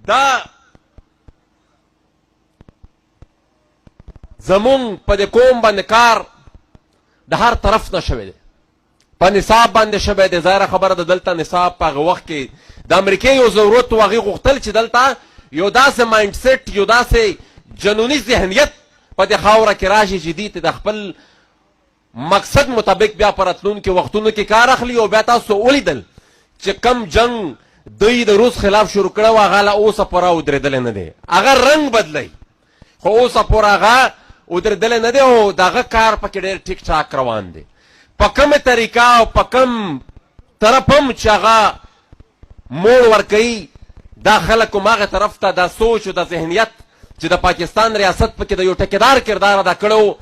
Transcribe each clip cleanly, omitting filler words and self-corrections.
دا زمون په دې قوم باندې کار د هر طرف نه شوی دی، په نصاب باندې شوی دی. ظاهره خبره ده دلته نصاب په هغه وخت کې د امریکې یو ضرورت و، هغې غوښتل چې دلته یو داسې مایند سیټ، یو داسې جنوني ذهنیت په دې خاوره کې راشي چې دې ته د خپل مقصد مطابق بیا په راتلونکي وختونو کې کار اخلي. او بیا تاسو ولیدل چې کم جنگ دوی د روس خلاف شروع کړی و، هغه لا اوسه پوره ودرېدلی نه دی. هغه رنګ بدلی خو اوسه پوره هغه ودرېدلی نه دی او د هغه کار پکې ډېر ټیک ټاک روان دی. په کومه طریقه او په کوم طرف هم چې هغه موړ ورکوي دا خلک هماغه طرف ته دا سوچ او دا ذهنیت چې د پاکستان ریاست پکې د یو ټیکیدار کردار ادا کړی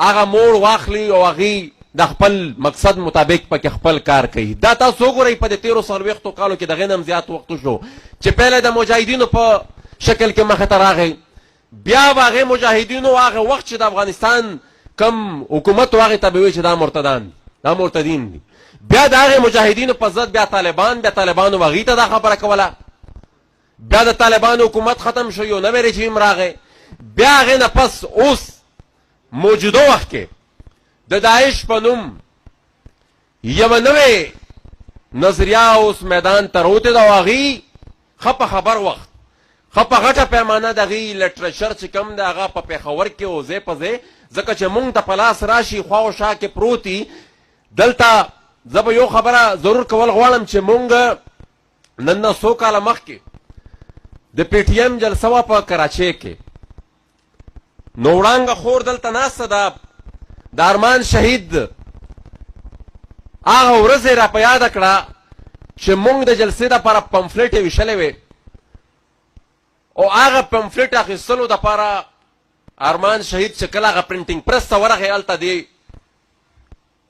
هغه موړ واخلي او هغې د خپل مقصد مطابق پکې خپل کار کوي. دا تاسو وګورئ په دې 13 کالو کې د هغې نه هم زیات وخت شو چې پهله د مجاهدینو په شکل کې مخې ته راغی. بیا به هغې مجاهدینو هغه وخت چې د افغانستان کم حکومت و هغې ته به وایي چې دا مرتدان دا مرتدین دي. بیا د هغې مجاهدینو په ضد بیا طالبانو هغې ته دا خبره کوله. بیا د طالبانو حکومت ختم شو، یو نوی رژیم راغی. بیا هغې نه پس اوس موجوده وخت کې د داعش په نوم یوه نوې نظریه اوس میدان ته راوتې ده او هغې ښه په خبر وخت ښه په غټه پیمانه د هغې لټرچر چې کوم دی هغه په پېښور کې او ځای په ځای، ځکه چې مونږ ته په لاس راشي خوا او شا کې پروت دي. دلته زه به یو خبره ضرور کول غواړم چې مونږ نن نه څو کاله مخکې د پی ټي ایم جلسه وه په کراچۍ کې، نو وړانګه خور دلته ناسته ده د ارمان شهید هغه ورځ یې را په یاده کړه چې مونږ د جلسې دپاره پمفلیټ یې ویشلی وې او هغه پمفلیټ اخیستلو دپاره ارمان شهید چې کله هغه پرنټینګ پرس ته ورغی هلته د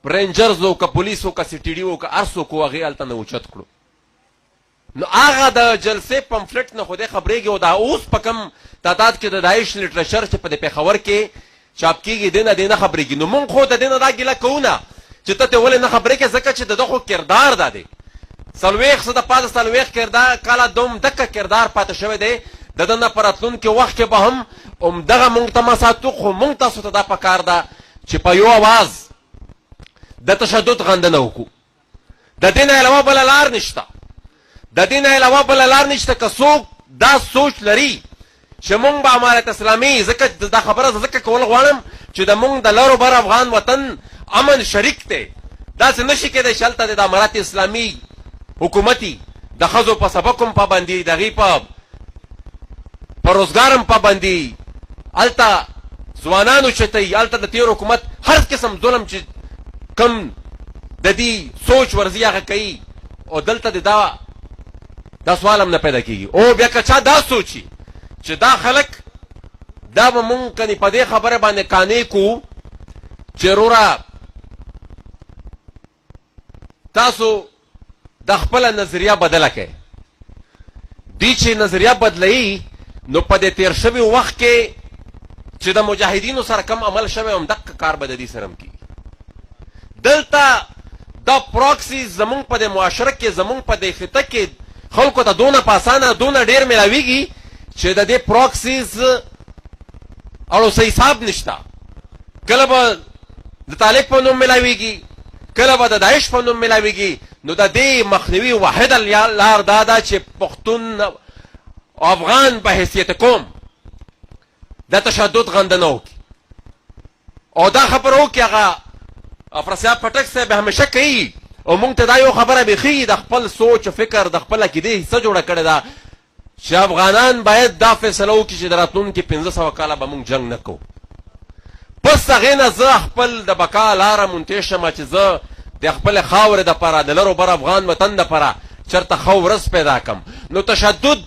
رینجرز و که پولیس و که سی ټي ډي و که هر څوک و هغې هلته نه اوچت کړو. نو هغه د جلسې پمفلیټ نه خو دی خبرېږي او دا اوس په کم تعداد کې د داعش لټرچر چې په دې پېښور کې چاپ کېږي دی نه خبرېږي. نو مونږ خو د دې نه دا ګیله کوو نه چې ته ترې ولې نه خبرېږې، ځکه چې د ده خو کردار دا دی 40 د پاته 40 کردار کاله دوم دکه کردار پاتې شوی دی. د ده نه په راتلونکي وخت کې به هم همدغه مونږ ته مساتو، خو مونږ تاسو ته دا پکار ده چې په یو اواز د تشدد غندنه وکړو. د دې نه علاوه بله لار نشته، د دې نه علاوه بله لار نشته. که څوک دا سوچ لري چې مونږ به امارت اسلامي، ځکه دا خبره زه ځکه کول غواړم چې د مونږ د لرو بر افغان وطن امن شریک دی. داسې نشي کېدی چې هلته د امارت اسلامي حکومتي د ښځو په سبق هم پابندي، د هغې په روزګار هم پابندي، هلته ځوانان اوچتوي، هلته د تېر حکومت هر قسم ظلم چې کم د دې سوچ ورزي هغه کوي او دلته د دا سوال هم نه پیدا کېږي. او بیا که چا دا سوچي چې دا خلک دا به مونږ کنې په دې خبره باندې قانع کړو چې وروره تاسو د خپله نظریه بدله کړئ. دوی چې نظریه بدلوي نو په دې تېر شوي وخت کې چې د مجاهدینو سره کم عمل شوی همدغه کار به د دې سره هم کېږي. دلته دا پراکسي زمونږ په دې معاشره کې زمونږ په دې خطه کې خلکو ته دونه په اسانه دونه ډېر میلاویږي چې د دې پراکسیز اړو څه حساب نشته. کله به د طالب په نوم میلاویږي، کله به د داعش په نوم میلاویږي. نو د دې مخنیوي واحده لار دا ده چې پښتون او افغان په حیثیت قوم د تشدد غندنه وکړي او دا خبره وکړي. هغه افراسیاب پټک صاحب همیشه کوي او مونږ ته دا یو خبره بیخي د خپل سوچ فکر د خپله عقیدې حصه جوړه کړې ده چې افغانان باید دا فیصله وکړي چې د راتلونکي 500 کاله به مونږ جنګ نه کوو. پس هغې نه زه خپل د بقا لاره منتې شمه چې زه د خپلې خاورې دپاره د لرو بر افغان وطن دپاره چېرته ښه ورځ پیدا کړم. نو تشدد